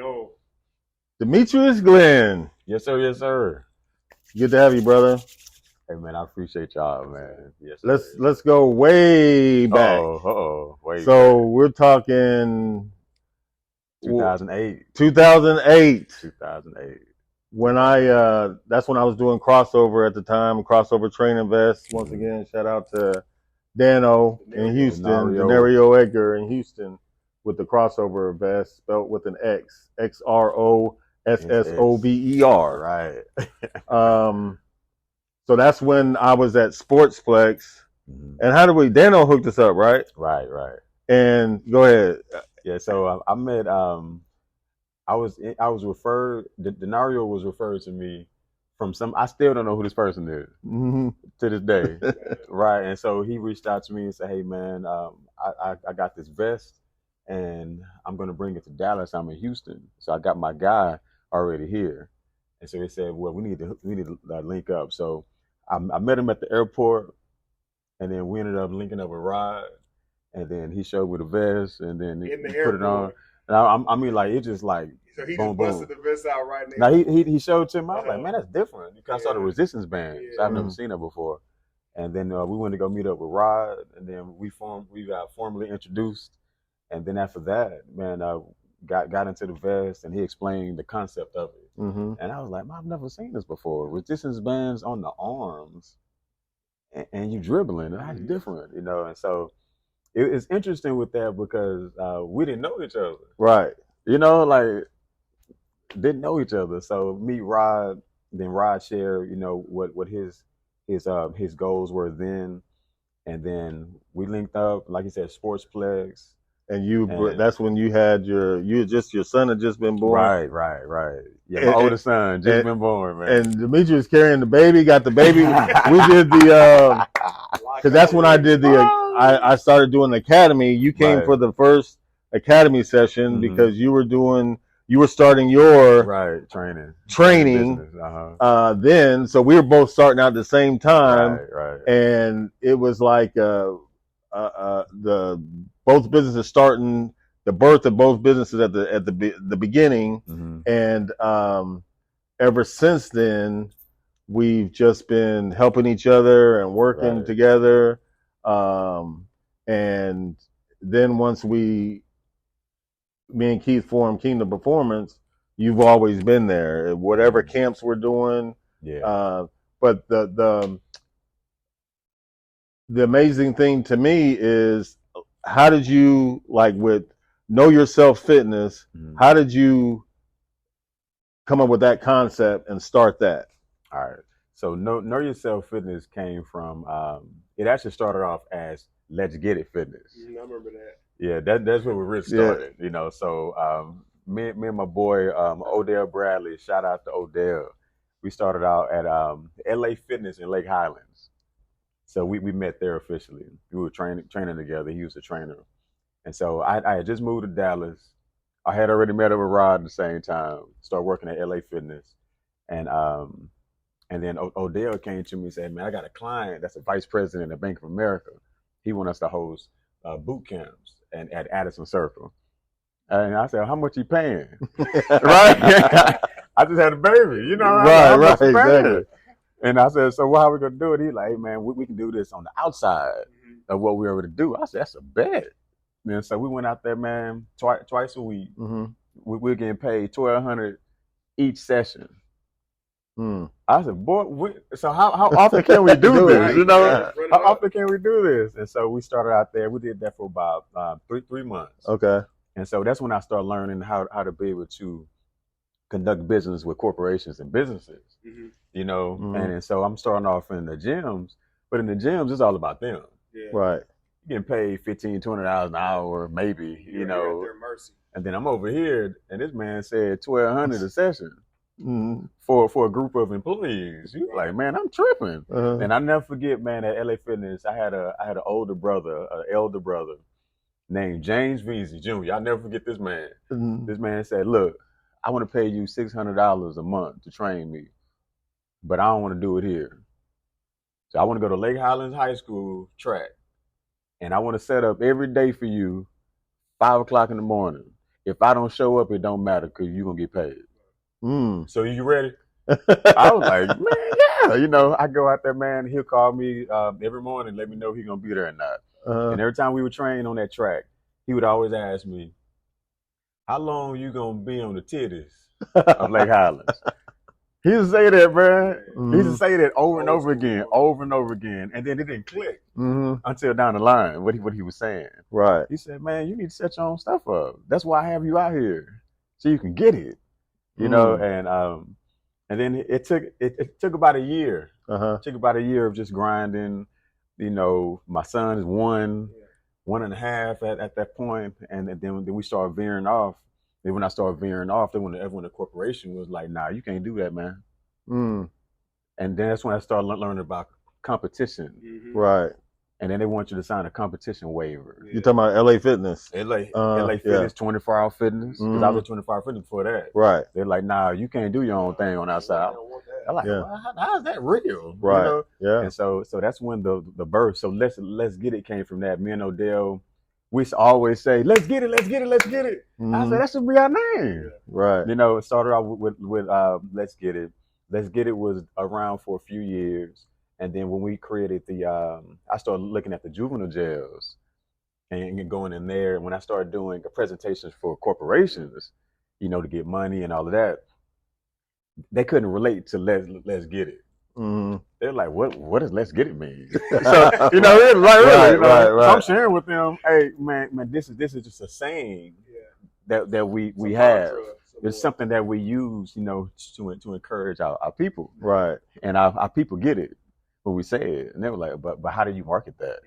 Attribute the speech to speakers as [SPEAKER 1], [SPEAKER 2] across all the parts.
[SPEAKER 1] own.
[SPEAKER 2] Demetrius Glenn.
[SPEAKER 3] Yes, sir. Yes, sir.
[SPEAKER 2] Good to have you, brother.
[SPEAKER 3] Hey, man, I appreciate y'all, man. Yes,
[SPEAKER 2] Let's go way back.
[SPEAKER 3] Wait.
[SPEAKER 2] So we're talking
[SPEAKER 3] 2008.
[SPEAKER 2] 2008.
[SPEAKER 3] 2008.
[SPEAKER 2] When that's when I was doing crossover at the time, crossover train invest. Once again, shout out to Dano in Houston, Denario Edgar in Houston with the crossover vest spelt with an X, XROSSOBER.
[SPEAKER 3] Right.
[SPEAKER 2] So that's when I was at Sportsplex. And how did Dano hooked us up, right?
[SPEAKER 3] Right.
[SPEAKER 2] And go ahead.
[SPEAKER 3] Yeah, so I met I was referred. Denario was referred to me from some. I still don't know who this person is to this day, right? And so he reached out to me and said, "Hey, man, I got this vest, and I'm gonna bring it to Dallas. I'm in Houston, so I got my guy already here." And so he said, "Well, we need to link up." So I met him at the airport, and then we ended up linking up with Rod, and then he showed me the vest, and then he put it on. And I mean, like, it just like,
[SPEAKER 1] so he
[SPEAKER 3] boom,
[SPEAKER 1] just busted the vest out right
[SPEAKER 3] now. Now he showed it to me. I was like, man, that's different. Because I saw the resistance band.
[SPEAKER 1] Yeah.
[SPEAKER 3] So I've never seen it before. And then we went to go meet up with Rod, and then we got formally introduced. And then after that, man, got into the vest, and he explained the concept of it. And I was like, man, I've never seen this before. Resistance bands on the arms, and you dribbling. That's different, you know. And so it's interesting with that because we didn't know each other.
[SPEAKER 2] Right.
[SPEAKER 3] You know, like, didn't know each other. So meet Rod, then Rod shared, you know, what his goals were then. And then we linked up, like you said, Sportsplex.
[SPEAKER 2] And that's when you had your son had just been born.
[SPEAKER 3] Right. Yeah, my oldest son just been born, man.
[SPEAKER 2] And Demetrius carrying the baby, got the baby. We did the because that's when I did I started doing the academy. You came for the first academy session because you were starting your training. Then so we were both starting out at the same time.
[SPEAKER 3] Right.
[SPEAKER 2] And it was like both businesses starting the birth of both businesses at the beginning, and ever since then we've just been helping each other and working together. And then once me and Keith formed Kingdom Performance, you've always been there. Whatever camps we're doing, but the amazing thing to me is, how did you, like with Know Yourself Fitness, how did you come up with that concept and start that?
[SPEAKER 3] All right. So Know Yourself Fitness came from, it actually started off as Let's Get It Fitness.
[SPEAKER 1] I remember that.
[SPEAKER 3] Yeah, that's where we really started, you know. So me and my boy, Odell Bradley, shout out to Odell. We started out at LA Fitness in Lake Highlands. So we met there officially. We were training together. He was a trainer. And so I had just moved to Dallas. I had already met up with Rod at the same time, started working at LA Fitness. And then Odell came to me and said, man, I got a client that's a vice president at Bank of America. He wants us to host boot camps at Addison Circle. And I said, how much you paying? Right? I just had a baby, you know.
[SPEAKER 2] Right, exactly.
[SPEAKER 3] And I said, so how are we going to do it? He's like, hey, man, we can do this on the outside of what we already do. I said, that's a bet. And so we went out there, man, twice a week. We're getting paid $1,200 each session. I said, boy, so how often can we do this? You know, how often can we do this? And so we started out there. We did that for about three months.
[SPEAKER 2] Okay.
[SPEAKER 3] And so that's when I started learning how to be able to conduct business with corporations and businesses. You know, and so I'm starting off in the gyms, but in the gyms, it's all about them.
[SPEAKER 1] Yeah.
[SPEAKER 2] Right.
[SPEAKER 3] You're getting paid $15-$20 an hour, maybe, you know. And then I'm over here, and this man said $1,200 a session for a group of employees. You're like, man, I'm tripping. And I never forget, man, at LA Fitness, I had an older brother, an elder brother named James Veazey Jr. I'll never forget this man. This man said, look, I want to pay you $600 a month to train me, but I don't want to do it here. So I want to go to Lake Highlands High School track, and I want to set up every day for you, 5 o'clock in the morning. If I don't show up, it don't matter because you're gonna get paid. So you ready?
[SPEAKER 2] Mm.
[SPEAKER 3] I was like, man, yeah. You know, I go out there, man. He'll call me every morning, let me know he's gonna be there or not. And every time we would train on that track, he would always ask me, "How long you gonna be on the titties of Lake Highlands?" He used to say that, bro. He used to say that over and over again, and then it didn't click until down the line what he was saying.
[SPEAKER 2] Right.
[SPEAKER 3] He said, "Man, you need to set your own stuff up. That's why I have you out here, so you can get it." You know, and then it took about a year. It took about a year of just grinding. You know, my son is 1.5 at that point, and then we started veering off. Then when I started veering off, then when everyone in the corporation was like, "Nah, you can't do that, man." And then that's when I started learning about competition.
[SPEAKER 2] Right.
[SPEAKER 3] And then they want you to sign a competition waiver.
[SPEAKER 2] You're talking about LA Fitness.
[SPEAKER 3] LA Fitness, 24-hour fitness. Because I was a 24-hour fitness before that.
[SPEAKER 2] Right.
[SPEAKER 3] They're like, "Nah, you can't do your own thing on outside." I'm like, well, how's that real?
[SPEAKER 2] Right.
[SPEAKER 3] You know?
[SPEAKER 2] Yeah.
[SPEAKER 3] And so that's when the birth. So let's get it came from that. Me and Odell, we always say, "Let's get it, let's get it, let's get it." I said, that should be our name.
[SPEAKER 2] Right.
[SPEAKER 3] You know, it started out with Let's Get It. Let's Get It was around for a few years. And then when we created I started looking at the juvenile jails and going in there. When I started doing presentations for corporations, you know, to get money and all of that, they couldn't relate to Let's Get It. They're like, what does Let's Get It mean? So, you know, it's like, really, you know, so I'm sharing with them, hey, man, this is just a saying that we have. It's something that we use, you know, to encourage our people. Right. And our people get it when we say it. And they were like, but how do you market that?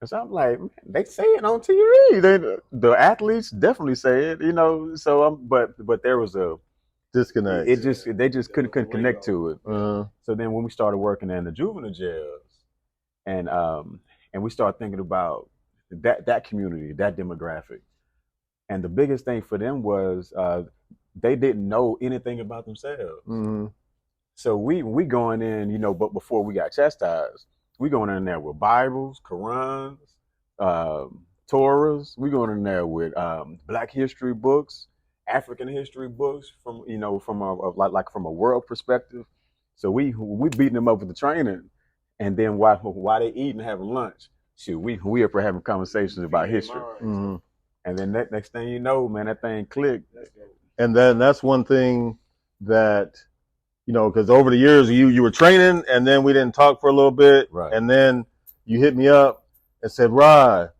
[SPEAKER 3] So I'm like, man, they say it on TV. The athletes definitely say it, you know. So but there was a disconnect. They just couldn't connect to it. So then when we started working in the juvenile jails, and we started thinking about that community, that demographic, and the biggest thing for them was they didn't know anything about themselves. So we going in, you know, but before we got chastised, we going in there with Bibles, Qurans, Torahs. We going in there with Black history books, African history books from a world perspective. So we beating them up with the training, and then while they eating and having lunch, shoot, we up for having conversations about history. And then next thing you know, man, that thing clicked.
[SPEAKER 2] And then that's one thing that, you know, because over the years you were training, and then we didn't talk for a little bit, right. And then you hit me up and said, "Rod,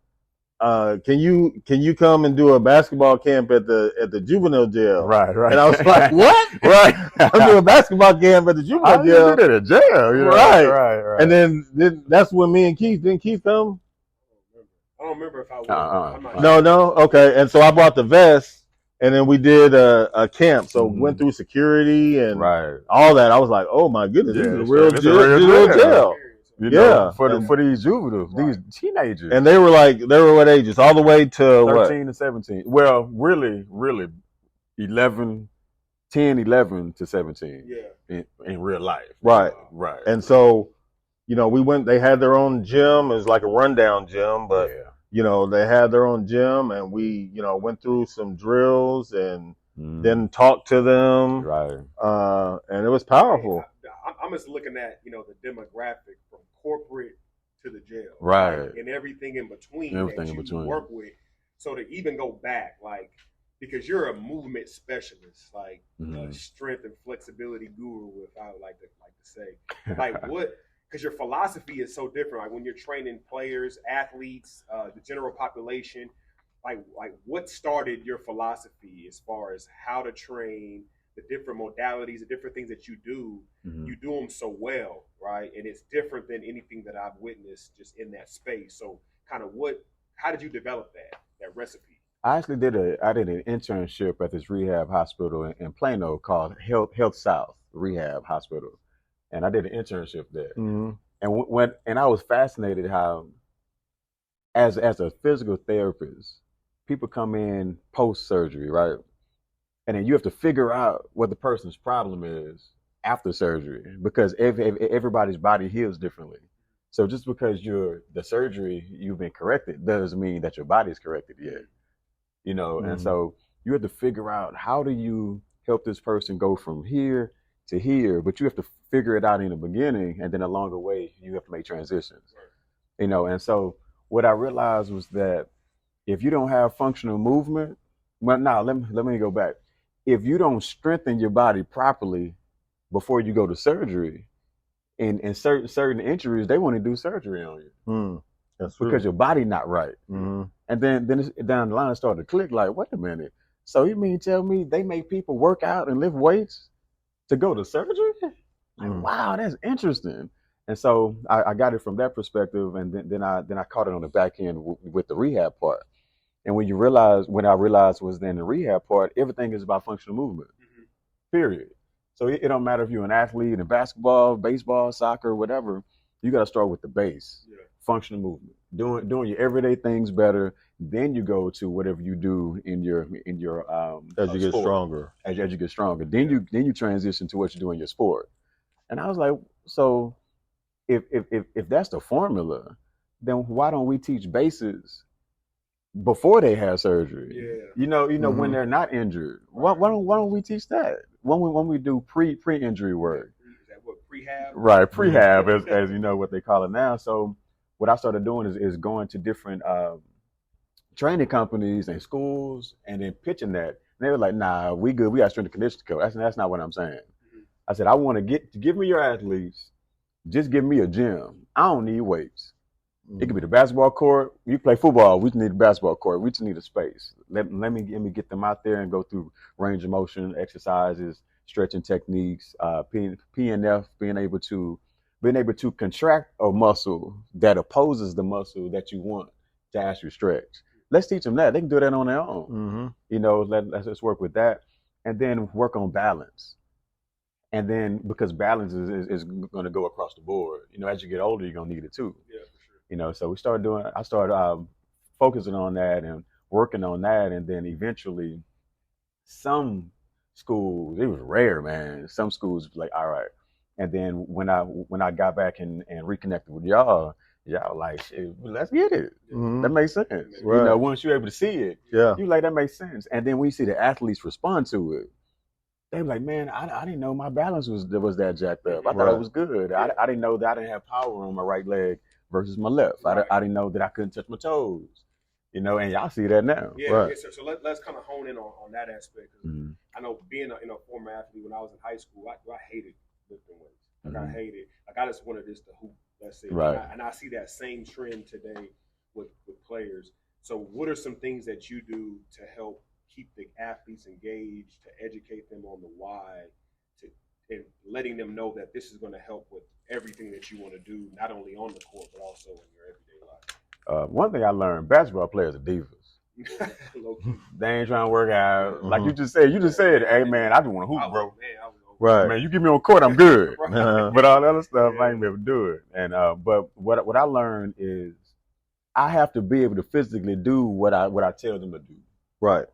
[SPEAKER 2] can you come and do a basketball camp at the juvenile jail?"
[SPEAKER 3] Right.
[SPEAKER 2] And I was like, "What?" Right. I'm doing a basketball camp at the juvenile jail.
[SPEAKER 3] I did it at jail, you know? Right.
[SPEAKER 2] And then that's when me and Keith come.
[SPEAKER 1] I don't remember if I was.
[SPEAKER 2] No. Okay. And so I brought the vest. And then we did a camp, so went through security and all that. I was like, "Oh my goodness, this is a real jail."
[SPEAKER 3] You know, for these juveniles, these teenagers.
[SPEAKER 2] And they were what ages? All the way to
[SPEAKER 3] 13 to 17. Well, really 10, 11 to 17. Yeah. In real life.
[SPEAKER 2] Right.
[SPEAKER 3] Right.
[SPEAKER 2] And so, you know, we went. They had their own gym. It was like a rundown gym, but. Yeah. You know, they had their own gym, and we, you know, went through some drills and then talked to them. Right. And it was powerful.
[SPEAKER 1] I'm just looking at, you know, the demographic from corporate to the jail.
[SPEAKER 3] Right.
[SPEAKER 1] And everything in between that you work with. So to even go back, like, because you're a movement specialist, like strength and flexibility guru, if I would like to say. Like what? Because your philosophy is so different. Like when you're training players, athletes, the general population, like what started your philosophy as far as how to train, the different modalities, the different things that you do. You do them so well, right? And it's different than anything that I've witnessed just in that space. So kind of how did you develop that recipe?
[SPEAKER 3] I actually did an internship at this rehab hospital in Plano called Health South Rehab Hospital. And I did an internship there, and I was fascinated how, as a physical therapist, people come in post surgery, right, and then you have to figure out what the person's problem is after surgery, because everybody's body heals differently. So just because the surgery you've been corrected doesn't mean that your body's corrected yet. you know, and so you have to figure out how do you help this person go from here to here, but you have to figure it out in the beginning, and then along the way you have to make transitions, you know. And so what I realized was that if you don't have functional movement, well, now let me go back. If you don't strengthen your body properly before you go to surgery, and certain injuries, they want to do surgery on you.
[SPEAKER 2] That's
[SPEAKER 3] because
[SPEAKER 2] true.
[SPEAKER 3] your body not right. And then down the line it started to click. Like, wait a minute. So you mean tell me they make people work out and lift weights to go to surgery? Like, wow, that's interesting. And so I got it from that perspective, and then I caught it on the back end with the rehab part. And when I realized was then the rehab part, everything is about functional movement. Period. So it don't matter if you're an athlete in basketball, baseball, soccer, whatever. You got to start with the base, functional movement, doing your everyday things better. Then you go to whatever you do in your
[SPEAKER 2] as you get stronger.
[SPEAKER 3] As you get stronger, then you transition to what you do in your sport. And I was like, so if that's the formula, then why don't we teach bases before they have surgery? You know when they're not injured. Why don't we teach that when we do pre-injury work?
[SPEAKER 1] Is that what, prehab?
[SPEAKER 3] Right, prehab as you know what they call it now. So what I started doing is going to different training companies and schools and then pitching that. And they were like, nah, we good. We got strength and conditioning coach. That's not what I'm saying. I said, I want to give me your athletes. Just give me a gym. I don't need weights. It could be the basketball court. You play football. We just need a basketball court. We just need a space. Let me get them out there and go through range of motion exercises, stretching techniques, PNF, being able to contract a muscle that opposes the muscle that you want to actually stretch. Let's teach them that. They can do that on their own. You know, let's work with that, and then work on balance. And then because balance is going to go across the board. You know, as you get older, you're going to need it too. Yeah, for sure. You know, so I started focusing on that and working on that, and then eventually, some schools, it was rare, man. Some schools like, all right. And then when I got back and reconnected with y'all like, shit, let's get it. That makes sense. Right. You know, once you're able to see it, you like, that makes sense. And then when you see the athletes respond to it, they were like, man, I didn't know my balance was that jacked up. I thought it was good. I didn't know that I didn't have power on my right leg versus my left. I didn't know that I couldn't touch my toes. You know, and y'all see that now.
[SPEAKER 1] Yeah, right. Yes, sir. So let's kind of hone in on that aspect. I know being a former athlete, when I was in high school, I hated lifting weights. Like, I hated, like, I just wanted this to hoop, let's say.
[SPEAKER 3] Right.
[SPEAKER 1] And I see that same trend today with players. So what are some things that you do to help keep the athletes engaged, to educate them on the why, and letting them know that this is going to help with everything that you want to do, not only on the court, but also in your everyday life?
[SPEAKER 3] One thing I learned, basketball players are divas. They ain't trying to work out. Like you just said, hey, man, I just want to hoop, bro. Right. Man, you get me on court, I'm good. But all the other stuff, I ain't be able to do it. And but what I learned is I have to be able to physically do what I tell them to do. Right.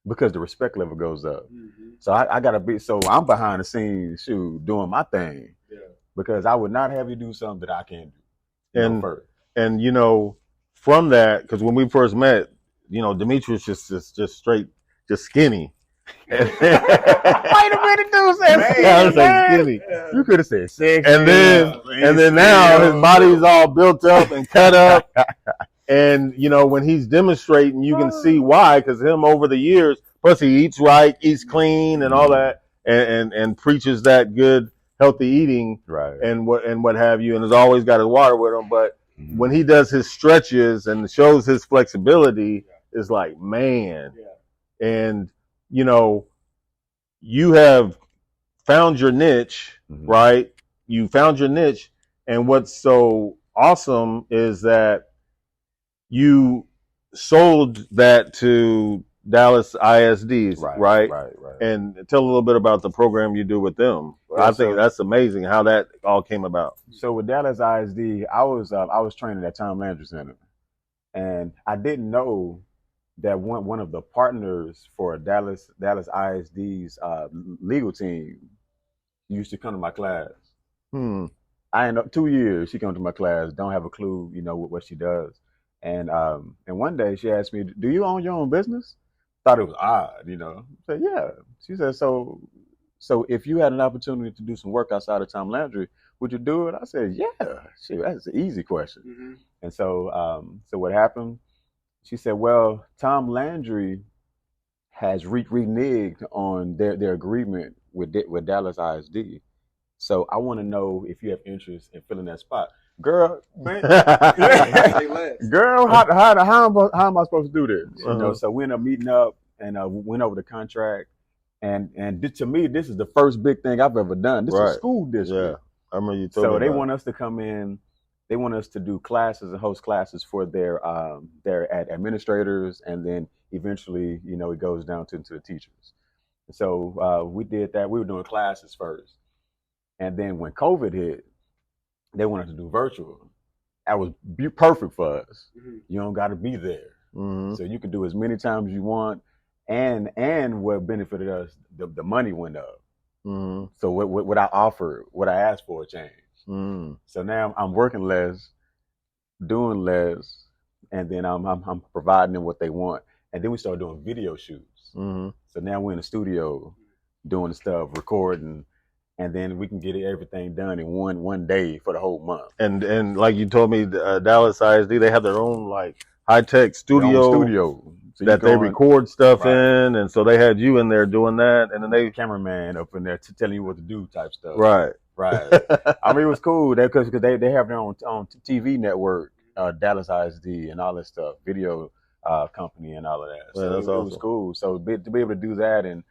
[SPEAKER 3] Because the respect level goes up. So I gotta be, so I'm behind the scenes, doing my thing. Yeah. Because I would not have you do something that I can't do.
[SPEAKER 2] And you know, from that, because when we first met, you know, Demetrius just straight, just skinny.
[SPEAKER 3] Wait a minute, dude said
[SPEAKER 2] skinny.
[SPEAKER 3] You could have said sexy.
[SPEAKER 2] And then now his body's all built up and cut up. And, you know, when he's demonstrating, you can see why, because him over the years, plus he eats right, eats clean and all that, and preaches that good, healthy eating, right, and what have you, and has always got his water with him. But when he does his stretches and shows his flexibility, it's like, man. Yeah. And, you know, you have found your niche, right? You found your niche. And what's so awesome is that you sold that to Dallas ISDs, right? Right. And tell a little bit about the program you do with them. Yeah, I think that's amazing how that all came about.
[SPEAKER 3] So with Dallas ISD, I was training at Tom Landry Center, and I didn't know that one of the partners for Dallas ISD's legal team used to come to my class. I ain't know, 2 years she come to my class, don't have a clue, you know, what she does. And one day she asked me, "Do you own your own business?" Thought it was odd, you know. I said, "Yeah." She said, "So if you had an opportunity to do some work outside of Tom Landry, would you do it?" I said, "Yeah." That's an easy question.
[SPEAKER 1] Mm-hmm.
[SPEAKER 3] And so what happened? She said, "Well, Tom Landry has reneged on their agreement with Dallas ISD. So I want to know if you have interest in filling that spot." Girl, man, girl, how am I supposed to do this? You know, so we ended up meeting up and we went over the contract. And to me, this is the first big thing I've ever done. This is a school district.
[SPEAKER 2] Yeah, I remember you told me.
[SPEAKER 3] So they want us to come in. They want us to do classes and host classes for their administrators, and then eventually, you know, it goes down to the teachers. So we did that. We were doing classes first, and then when COVID hit, they wanted to do virtual. That was perfect for us. Mm-hmm. You don't got to be there, so you can do as many times as you want. And what benefited us, the money went up. Mm-hmm. So what I offered, what I asked for, changed. Mm. So now I'm working less, doing less, and then I'm providing them what they want. And then we started doing video shoots. Mm-hmm. So now we're in the studio doing the stuff, recording, and then we can get everything done in one day for the whole month.
[SPEAKER 2] And like you told me, Dallas ISD, they have their own like high-tech studio. So that they record stuff in, and so they had you in there doing that, and then they
[SPEAKER 3] cameraman up in there telling you what to do type stuff.
[SPEAKER 2] Right.
[SPEAKER 3] I mean, it was cool because they have their own TV network, Dallas ISD, and all that stuff, video company and all of that. So that's awesome. It was cool. So to be able to do that and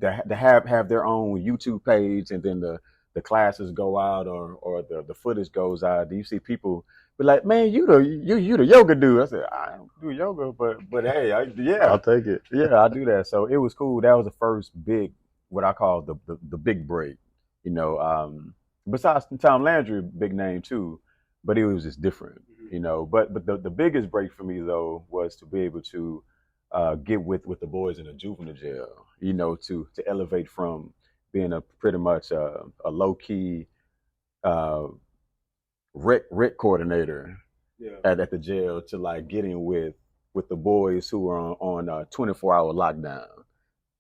[SPEAKER 3] to have their own YouTube page, and then the classes go out or the footage goes out. Do you see people? But like, man, you the yoga dude. I said, I don't do yoga, but hey, I'll take it. Yeah, I do that. So it was cool. That was the first big, what I call the big break. You know, besides Tom Landry, big name too, but it was just different. You know, but the biggest break for me though was to be able to get with the boys in a juvenile jail. You know, to elevate from being a pretty much a low key. Rec coordinator at the jail to like getting with the boys who are on 24-hour lockdown,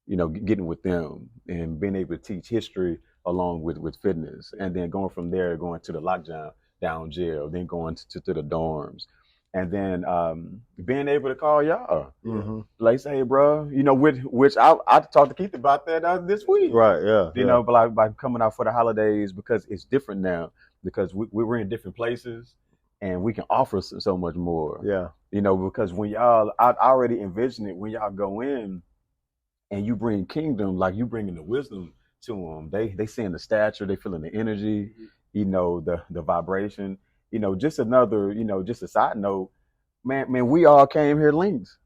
[SPEAKER 3] you know, getting with them and being able to teach history along with fitness, and then going from there, going to the lockdown jail, then going to the dorms, and then being able to call y'all, like say, hey, bro, you know, which I talked to Keith about that this week,
[SPEAKER 2] right? Yeah,
[SPEAKER 3] you know, but like by coming out for the holidays, because it's different now. Because we were in different places, and we can offer so much more. Yeah, you know, because when y'all, I already envision it when y'all go in, and you bring kingdom, like you bringing the wisdom to them. They seeing the stature, they feeling the energy, you know, the vibration. You know, just another, you know, just a side note, man, we all came here links,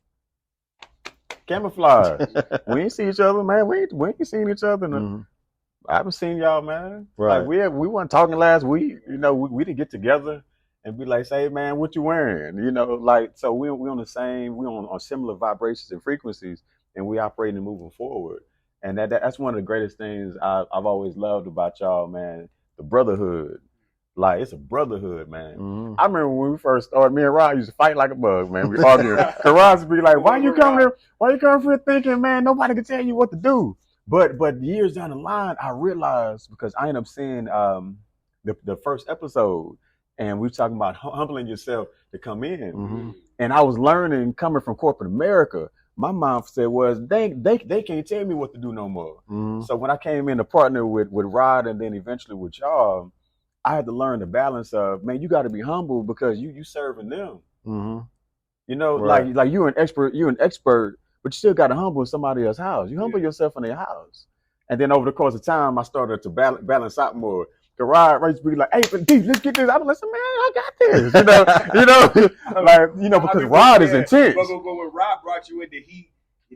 [SPEAKER 3] camouflage. We ain't see each other, man. We ain't seen each other. I haven't seen y'all, man. Right. Like we weren't talking last week. You know, we didn't get together and be like, say, man, what you wearing? You know, like, so we on the same, we on similar vibrations and frequencies, and we operating and moving forward. And that's one of the greatest things I've always loved about y'all, man. The brotherhood. Like, it's a brotherhood, man. I remember when we first started, me and Rod used to fight like a bug, man. We arguing. Rod would be like, why you coming here thinking, man, nobody can tell you what to do? But years down the line, I realized, because I ended up seeing the first episode, and we were talking about humbling yourself to come in. And I was learning, coming from corporate America, my mindset was, they can't tell me what to do no more. So when I came in to partner with Rod and then eventually with y'all, I had to learn the balance of, man, you got to be humble because you serving them. You know, like you're an expert. But you still got to humble somebody else's house. You humble yourself in their house. And then over the course of time, I started to balance out more. The Rod used to be like, hey, but D, let's get this. I'm like, man, I got this. Because Rod is intense.
[SPEAKER 1] But when Rod brought you in, did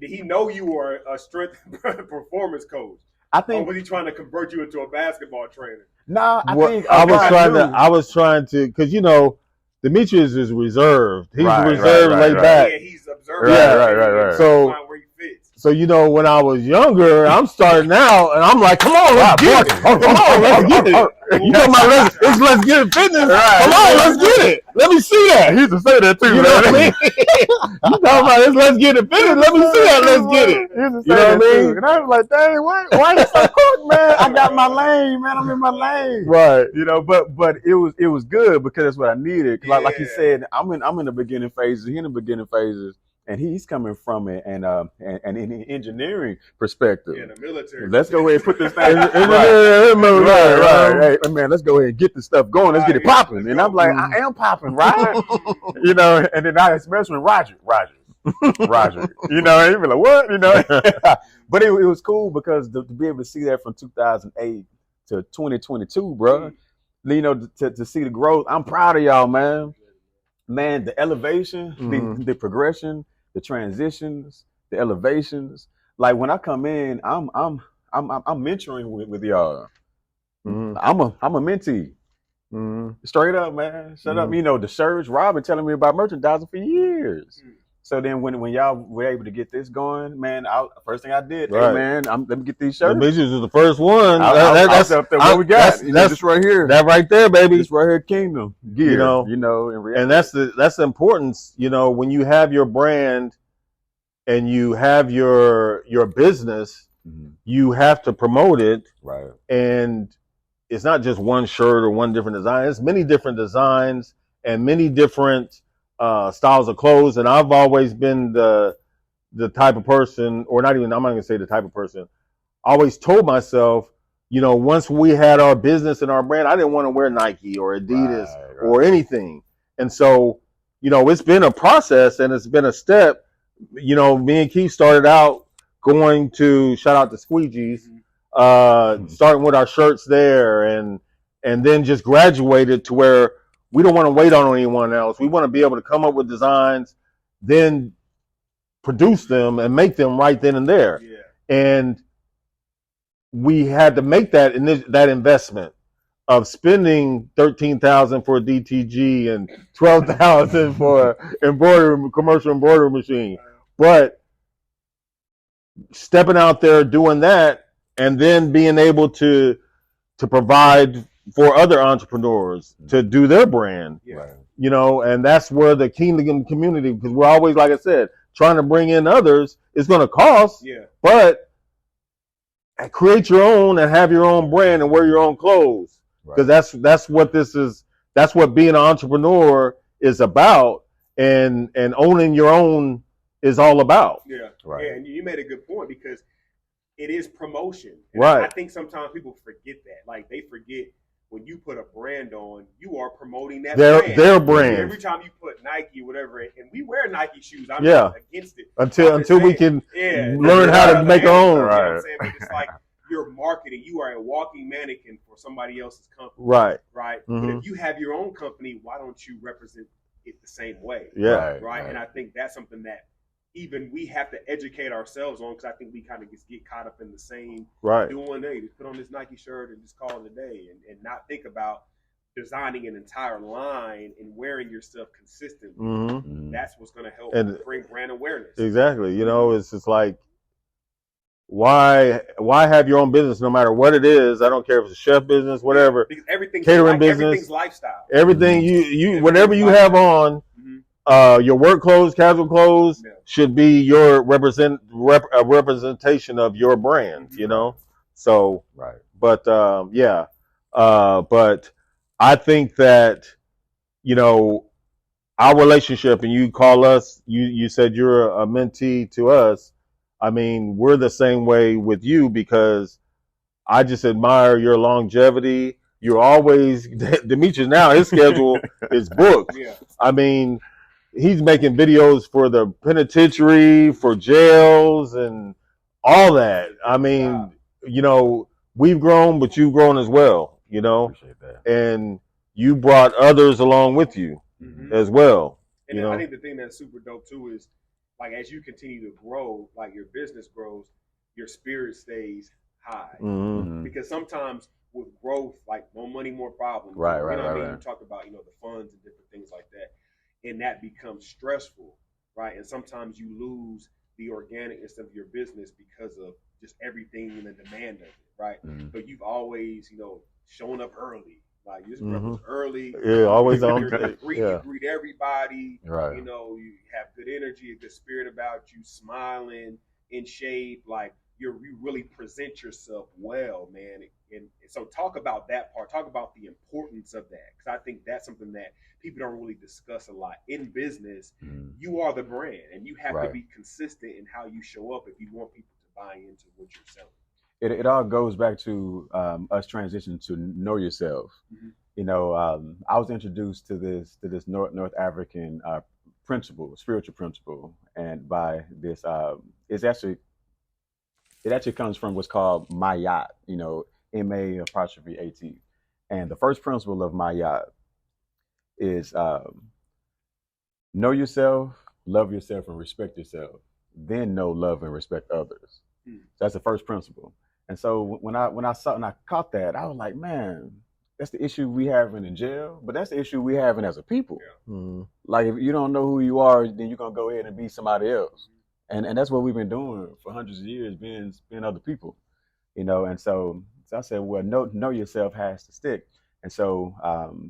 [SPEAKER 1] he know you were a strength performance coach?
[SPEAKER 2] I think.
[SPEAKER 1] Or was he trying to convert you into a basketball trainer?
[SPEAKER 3] Nah, I
[SPEAKER 2] was trying to, because, you know, Demetrius is reserved. He's reserved, laid back.
[SPEAKER 1] Yeah, he's observed.
[SPEAKER 2] Right. So So, you know, when I was younger, I'm starting out, and I'm like, come on, let's get it. Come on, let's get it. You know, let's get it fitness. Come on, let's get it. Let me see that.
[SPEAKER 3] He used to say that too,
[SPEAKER 2] you know what I mean? You talking about this, let's get it fitness. Let me see that, let's get it.
[SPEAKER 3] He used to say that too. And I was like, dang, why you so quick, man? I got my lane, man. I'm in my lane.
[SPEAKER 2] Right.
[SPEAKER 3] You know, but it was good because that's what I needed. Like you said, I'm in the beginning phases. He in the beginning phases. And he's coming from it and in an engineering perspective.
[SPEAKER 1] Yeah, the military.
[SPEAKER 3] Let's go ahead and put this thing
[SPEAKER 2] right.
[SPEAKER 3] Hey, man, let's go ahead and get this stuff going. Let's get it popping. And I'm like, I am popping, right? You know, and then I especially when Roger. You know, he'd be like, what? You know, but it was cool because to be able to see that from 2008 to 2022, bro. You know, to see the growth. I'm proud of y'all, man. Man, the elevation, the progression, the transitions, the elevations. Like when I come in, I'm mentoring with y'all. I'm a mentee. Straight up, man. Shut up. You know, the shirts, Rob been telling me about merchandising for years. So then when y'all were able to get this going, man, first thing I did, hey man, let me get these shirts.
[SPEAKER 2] The bitches is the first one.
[SPEAKER 3] That's up there. What we got? That's right here.
[SPEAKER 2] That right there, baby.
[SPEAKER 3] It's right here, Kingdom Gear. You know, in reality.
[SPEAKER 2] And that's the importance. You know, when you have your brand and you have your business, you have to promote it.
[SPEAKER 3] Right. And
[SPEAKER 2] it's not just one shirt or one different design. It's many different designs and many different styles of clothes. And I've always been the type of person, or not even, I'm not going to say the type of person. I always told myself, you know, once we had our business and our brand, I didn't want to wear Nike or Adidas or anything. And so, you know, it's been a process and it's been a step. You know, me and Keith started out going to, shout out to Squeegees, starting with our shirts there and then just graduated to where we don't want to wait on anyone else. We want to be able to come up with designs, then produce them and make them right then and there.
[SPEAKER 1] Yeah.
[SPEAKER 2] And we had to make that investment of spending $13,000 for a DTG and $12,000 for commercial embroidery machine. But stepping out there doing that and then being able to provide for other entrepreneurs to do their brand, you know, and that's where the Kingdom community, because we're always, like I said, trying to bring in others. It's going to cost, but create your own and have your own brand and wear your own clothes, because that's what this is. That's what being an entrepreneur is about, and owning your own is all about.
[SPEAKER 1] Yeah, and you made a good point because it is promotion. And
[SPEAKER 2] right.
[SPEAKER 1] I think sometimes people forget that. Like they forget when you put a brand on, you are promoting that
[SPEAKER 2] their brand.
[SPEAKER 1] Every time you put Nike, whatever, and we wear Nike shoes, I'm not against it.
[SPEAKER 2] Until we can learn how to make our own.
[SPEAKER 1] You know what I'm saying? But it's like you're marketing. You are a walking mannequin for somebody else's company.
[SPEAKER 2] Right.
[SPEAKER 1] Right. But if you have your own company, why don't you represent it the same way?
[SPEAKER 2] Yeah.
[SPEAKER 1] Right. And I think that's something that even we have to educate ourselves on, because I think we kind of just get caught up in the same doing, hey, just put on this Nike shirt and just call it a day, and not think about designing an entire line and wearing your stuff consistently. That's what's going to help bring brand awareness.
[SPEAKER 2] Exactly. You know, it's just like, why have your own business no matter what it is? I don't care if it's a chef business, whatever.
[SPEAKER 1] Because everything's
[SPEAKER 2] catering business,
[SPEAKER 1] everything's lifestyle.
[SPEAKER 2] Everything you whatever you have on, your work clothes, casual clothes should be your representation of your brand, you know? So, but but I think that, you know, our relationship, and you call us, you said you're a mentee to us. I mean, we're the same way with you, because I just admire your longevity. You're always, Demetrius now, his schedule is booked. I mean, he's making videos for the penitentiary, for jails, and all that. I mean, you know, we've grown, but you've grown as well, you know? Appreciate that. And you brought others along with you as well.
[SPEAKER 1] And you know? I think the thing that's super dope too is, like, as you continue to grow, like your business grows, your spirit stays high. Because sometimes with growth, like more money, more problems. You know what I mean? You talk about, you know, the funds and different things like that. And that becomes stressful, right? And sometimes you lose the organicness of your business because of just everything and the demand of it, right? But you've always, you know, shown up early. Like this brother's early.
[SPEAKER 2] Yeah, always on.
[SPEAKER 1] You greet everybody.
[SPEAKER 3] Right.
[SPEAKER 1] You know, you have good energy, a good spirit about you, smiling, in shape. Like you really present yourself well, man. And so talk about that part. Talk about the importance of that, because I think that's something that people don't really discuss a lot in business. You are the brand, and you have to be consistent in how you show up if you want people to buy into what you're selling.
[SPEAKER 3] It all goes back to us transitioning to know yourself. You know, I was introduced to this North African principle, spiritual principle, and by this, it actually comes from what's called Mayat. You know, MA''AT, and the first principle of Mayat is know yourself, love yourself, and respect yourself. Then know, love, and respect others. So that's the first principle. And so when I caught that, I was like, man, that's the issue we having in jail, but that's the issue we having as a people. Like if you don't know who you are, then you're gonna go ahead and be somebody else. And that's what we've been doing for hundreds of years, being other people, you know. And so I said, well, know yourself has to stick. And so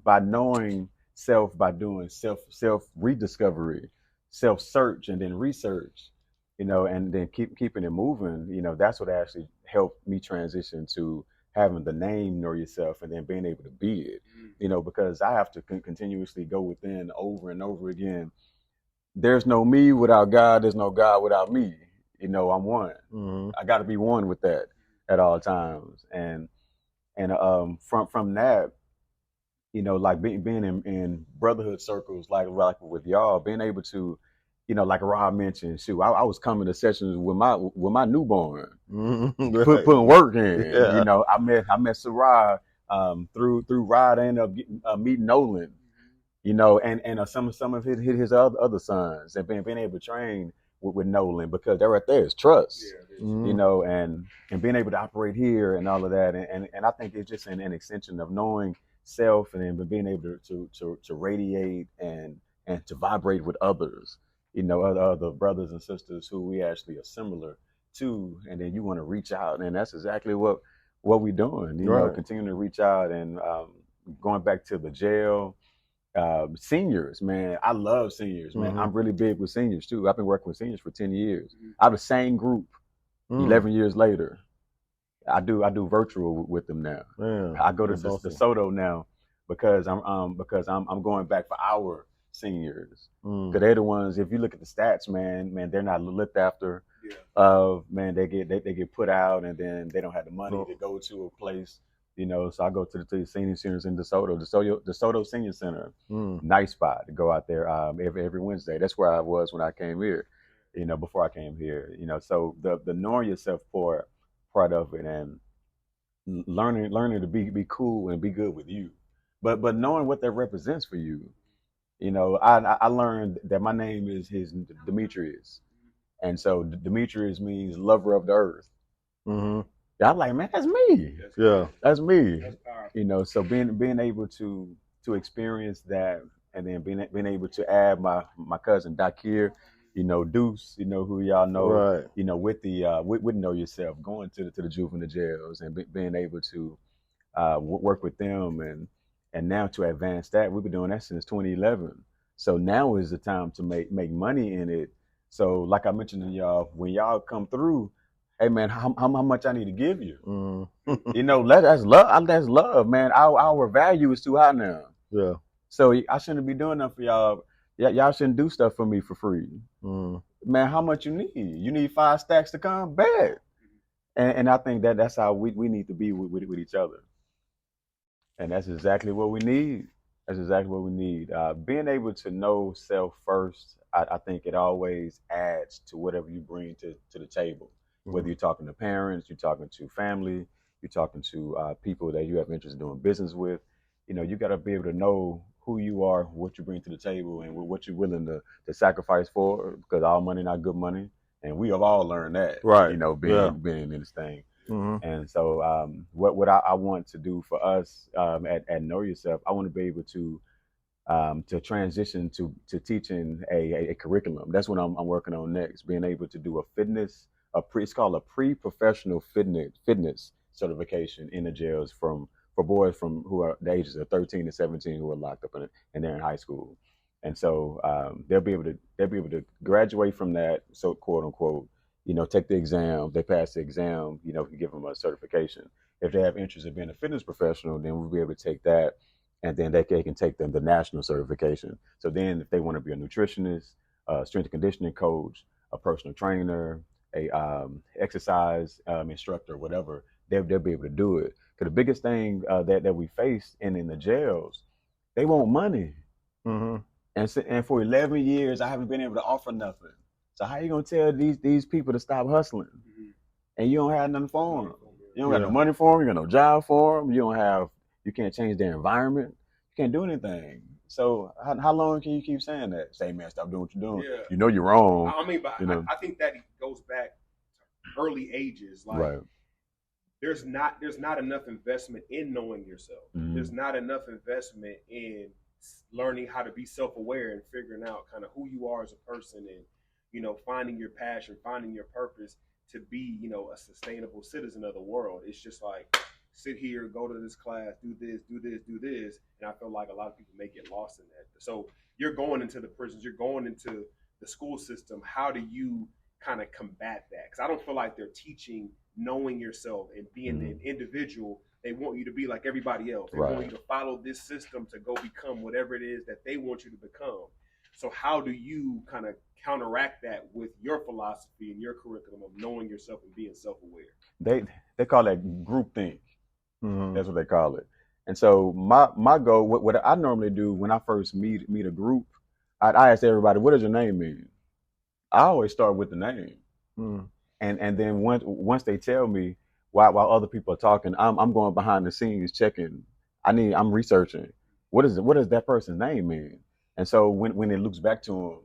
[SPEAKER 3] by knowing self, by doing self rediscovery, self search, and then research, you know, and then keeping it moving, you know, that's what actually helped me transition to having the name Know Yourself and then being able to be it, you know, because I have to continuously go within over and over again. There's no me without God. There's no God without me. You know, I'm one. I got to be one with that at all times. And from that, you know, like being in brotherhood circles, like with y'all, being able to, you know, like Rob mentioned, shoot, I was coming to sessions with my newborn, putting work in. You know, I met Sarah through Rod. I ended up meeting Nolan. You know, and some of his other sons, and being able to train with Nolan, because they're right there. It's trust, you know, and being able to operate here and all of that, and I think it's just an extension of knowing self and then being able to radiate and to vibrate with others, you know, other brothers and sisters who we actually are similar to, and then you want to reach out, and that's exactly what we're doing, you know, continuing to reach out and going back to the jail. Seniors, man, I love seniors, man. I'm really big with seniors too. I've been working with seniors for 10 years. I have the same group 11 years later. I do virtual with them now. I go to DeSoto now because I'm going back for our seniors. Because they're the ones, if you look at the stats, man, they're not looked after. Man, they get put out, and then they don't have the money to go to a place. You know, so I go to the senior centers in DeSoto Senior Center. Nice spot to go out there every Wednesday. That's where I was when I came here, you know, before I came here, you know. So the knowing yourself part of it, and learning to be cool and be good with you, but knowing what that represents for you. You know, I learned that my name is Demetrius, and so Demetrius means lover of the earth. I'm like, man, that's me. That's me. That's you know, so being able to experience that, and then being able to add my cousin Dakir, you know, Deuce, you know, who y'all know, you know, with the with Know Yourself, going to the juvenile jails and being able to work with them, and now to advance that, we've been doing that since 2011. So now is the time to make money in it. So like I mentioned to y'all, when y'all come through, hey man, how much I need to give you? You know, that's love. That's love, man. Our value is too high now. So I shouldn't be doing that for y'all. Y'all shouldn't do stuff for me for free. Man, how much you need? You need 5 stacks to come? Bad. And I think that's how we need to be with each other. And that's exactly what we need. That's exactly what we need. Being able to know self first, I think it always adds to whatever you bring to the table. Whether you're talking to parents, you're talking to family, you're talking to people that you have interest in doing business with, you know, you got to be able to know who you are, what you bring to the table, and what you're willing to sacrifice for, because all money not good money. And we have all learned that, you know, being in this thing. And so what I want to do for us at Know Yourself, I want to be able to to transition to teaching a curriculum. That's what I'm working on next. Being able to do it's called a pre-professional fitness certification in the jails for boys from who are the ages of 13 to 17 who are locked up and they're in high school. And so they'll be able to graduate from that, so quote unquote, take the exam. They pass the exam, give them a certification. If they have interest in being a fitness professional, then we'll be able to take that, and then they can take them the national certification. So then if they want to be a nutritionist, a strength and conditioning coach, a personal trainer, a exercise instructor, whatever, they'll be able to do it. Because the biggest thing that we face in the jails, they want money.
[SPEAKER 2] Mm-hmm.
[SPEAKER 3] And for 11 years, I haven't been able to offer nothing. So how you gonna tell these people to stop hustling? Mm-hmm. And you don't have nothing for them. You don't got no money for them. You got no job for them. You can't change their environment. You can't do anything. So how long can you keep saying that? Say, man, stop doing what you're doing. Yeah. You know you're wrong.
[SPEAKER 1] I mean, but I think that goes back to early ages. Like, right. There's not enough investment in knowing yourself. Mm-hmm. There's not enough investment in learning how to be self-aware and figuring out kind of who you are as a person and, finding your passion, finding your purpose to be, a sustainable citizen of the world. It's just like, sit here, go to this class, do this. And I feel like a lot of people may get lost in that. So you're going into the prisons, you're going into the school system. How do you kind of combat that? Because I don't feel like they're teaching knowing yourself and being an individual. They want you to be like everybody else. They want you to follow this system to go become whatever it is that they want you to become. So how do you kind of counteract that with your philosophy and your curriculum of knowing yourself and being self-aware?
[SPEAKER 3] They call that groupthink. Mm-hmm. That's what they call it. And so my goal, what I normally do when I first meet a group, I ask everybody, what does your name mean? I always start with the name. Mm. And then once they tell me, while other people are talking, I'm going behind the scenes checking. I'm researching. What does that person's name mean? And so when it looks back to them,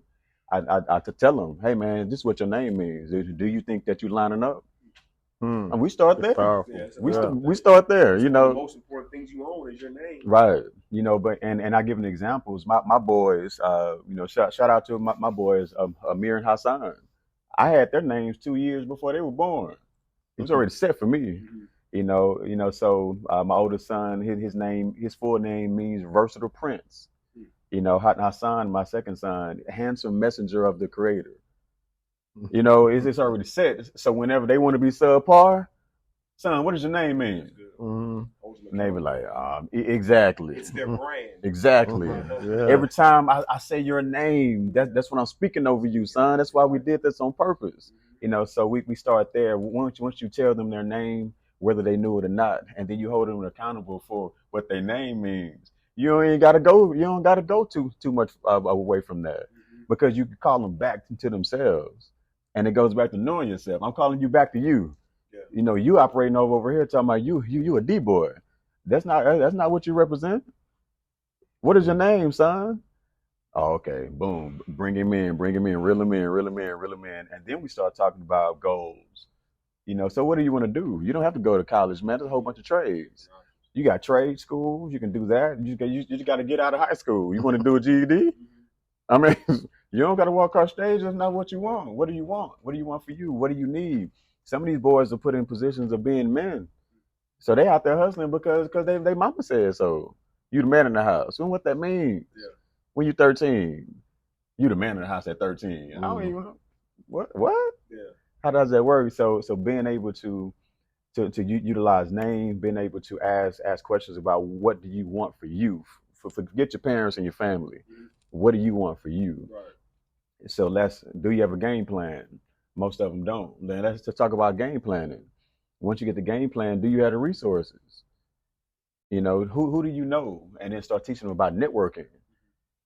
[SPEAKER 3] I tell them, hey man, this is what your name means. Do you think that you're lining up? And we start there.
[SPEAKER 2] Yeah,
[SPEAKER 3] we start there.
[SPEAKER 1] The most important things you own is your name.
[SPEAKER 3] Right. But and I give them examples. My boys, shout out to my boys, Amir and Hassan. I had their names 2 years before they were born. It was already set for me. Mm-hmm. So my oldest son, his full name means versatile prince. Hassan, my second son, handsome messenger of the creator. It's already set. So whenever they want to be subpar, son, what does your name mean? Mm-hmm. And they be like, exactly.
[SPEAKER 1] It's their brand.
[SPEAKER 3] Exactly. Mm-hmm. Yeah. Every time I say your name, that's when I'm speaking over you, son. That's why we did this on purpose. So we start there. Once you tell them their name, whether they knew it or not, and then you hold them accountable for what their name means. You don't gotta go too much away from that, because you can call them back to themselves, and it goes back to knowing yourself. I'm calling you back to you. Yeah. You operating over here talking about you a D boy. That's not what you represent. What is your name, son? Oh, okay. Boom. Bring him in, reel him in. And then we start talking about goals. So what do you want to do? You don't have to go to college, man. There's a whole bunch of trades. You got trade schools. You can do that. You just got to get out of high school. You want to do a GED? I mean, you don't got to walk across stage. That's not what you want. What do you want? What do you want for you? What do you need? Some of these boys are put in positions of being men. So they out there hustling because they mama said so. You the man in the house. What that means? Yeah. When you 13, you the man in the house at 13. Mm-hmm. I don't even what? Yeah. How does that work? So being able to utilize name, being able to ask questions about what do you want for you. Forget your parents and your family. Mm-hmm. What do you want for you? Right. So do you have a game plan? Most of them don't. Then let's just talk about game planning. Once you get the game plan, do you have the resources? Who do you know? And then start teaching them about networking.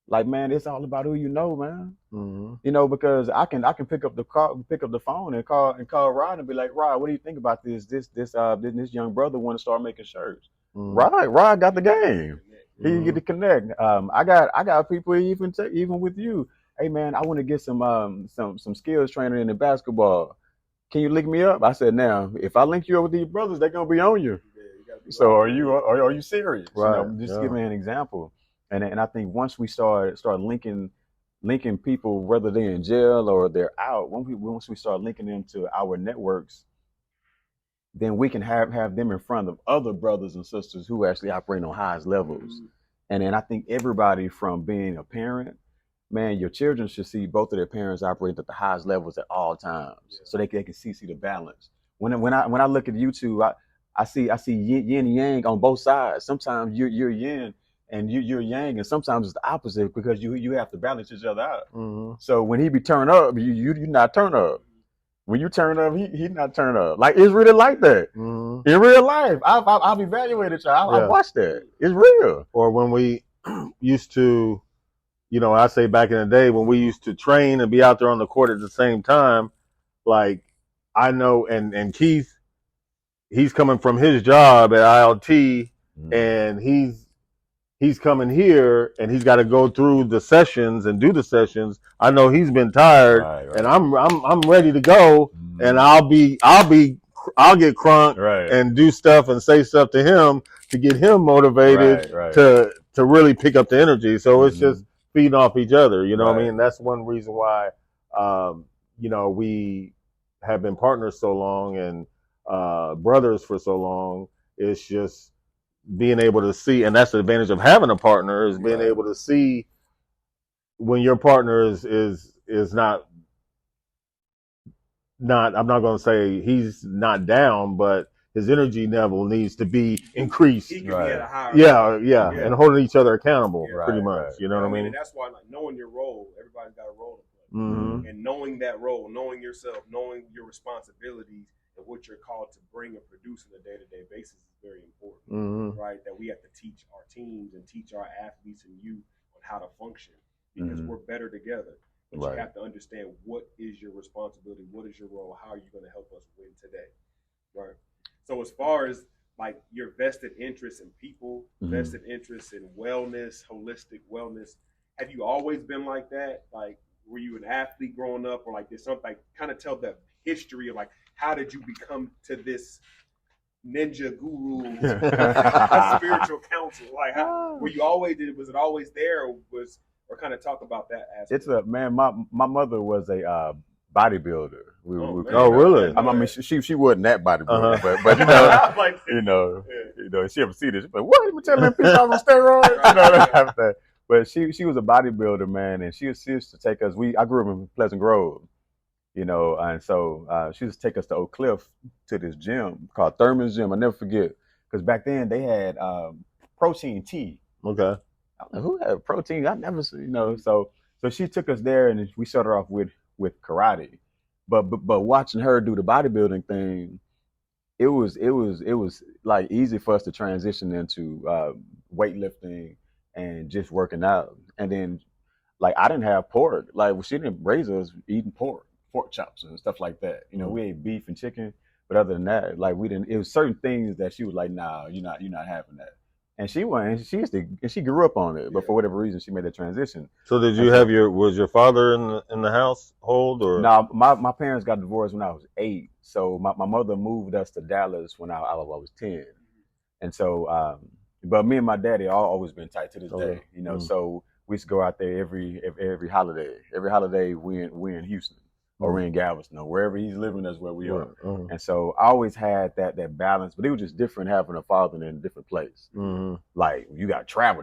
[SPEAKER 3] Like, man, it's all about who you know, man. Mm-hmm. Because I can pick up the phone and call Rod and be like, Rod, what do you think about this? This young brother want to start making shirts. Mm-hmm. Rod got the game. He can get to connect. I got people even with you. Hey man, I want to get some skills training in the basketball. Can you link me up? I said, now if I link you up with these brothers, they're gonna be on you. Yeah, so are you serious? Right. Just give me an example. And I think once we start linking people, whether they're in jail or they're out, once we start linking them to our networks, then we can have them in front of other brothers and sisters who actually operate on highest levels. And then I think everybody, from being a parent, man, your children should see both of their parents operate at the highest levels at all times, so they can see the balance. When I look at YouTube, I see yin and yang on both sides. Sometimes you're yin and you're yang, and sometimes it's the opposite, because you have to balance each other out. So when he be turned up, you not turn up. When you turn up, he not turn up. Like, it's really like that in real life. I've evaluated y'all. I've watched that. It's real.
[SPEAKER 2] Or when we used to, I say back in the day when we used to train and be out there on the court at the same time, like, I know, and Keith, he's coming from his job at ILT, and he's coming here, and he's got to go through the sessions and do the sessions. I know he's been tired, and I'm ready to go, and I'll get crunk and do stuff and say stuff to him to get him motivated to really pick up the energy. So it's just feeding off each other. You know what I mean? That's one reason why we have been partners so long and brothers for so long. It's just being able to see, and that's the advantage of having a partner, is being able to see when your partner is not I'm not going to say he's not down, but his energy level needs to be increased.
[SPEAKER 1] He can be at a higher level.
[SPEAKER 2] And holding each other accountable, pretty much. You know what I mean?
[SPEAKER 1] And that's why, like, knowing your role, everybody's got a role to play. And knowing that role, knowing yourself, knowing your responsibilities and what you're called to bring and produce on a day-to-day basis is very important, right? That we have to teach our teams and teach our athletes and youth on how to function, because we're better together. But you have to understand, what is your responsibility? What is your role? How are you going to help us win today? Right. So as far as, like, your vested interest in people, vested interest in wellness, holistic wellness, have you always been like that? Like, were you an athlete growing up, or like did something, like, kind of tell the history of, like, how did you become to this ninja guru spiritual counsel? Like, how, were you always, was it always there, or kind of talk about that aspect?
[SPEAKER 3] It's my mother was a bodybuilder.
[SPEAKER 2] Really?
[SPEAKER 3] I mean, she wasn't that bodybuilder, but you know, she ever see this? But what? You telling me people on steroids? But she was a bodybuilder, man, and she used to take us. I grew up in Pleasant Grove, and so she used to take us to Oak Cliff to this gym called Thurman's Gym. I never forget, because back then they had protein tea.
[SPEAKER 2] Okay.
[SPEAKER 3] Who had protein? I never, So she took us there, and we started off with karate, but watching her do the bodybuilding thing, it was like easy for us to transition into weightlifting and just working out. And then, like, I didn't have pork. Like, she didn't raise us eating pork chops and stuff like that. We ate beef and chicken, but other than that, like, we didn't. It was certain things that she was like, "Nah, you're not having that." And she went. She grew up on it, but for whatever reason, she made a transition.
[SPEAKER 2] So did you have was your father in the household, or?
[SPEAKER 3] No, my parents got divorced when I was 8. So my mother moved us to Dallas when I was 10, and so but me and my daddy always been tight to this day. So we used to go out there every holiday. Every holiday we're in Houston or we're in Galveston, or wherever he's living, that's where we are. And so I always had that balance, but it was just different having a father in a different place. Like, you got travel,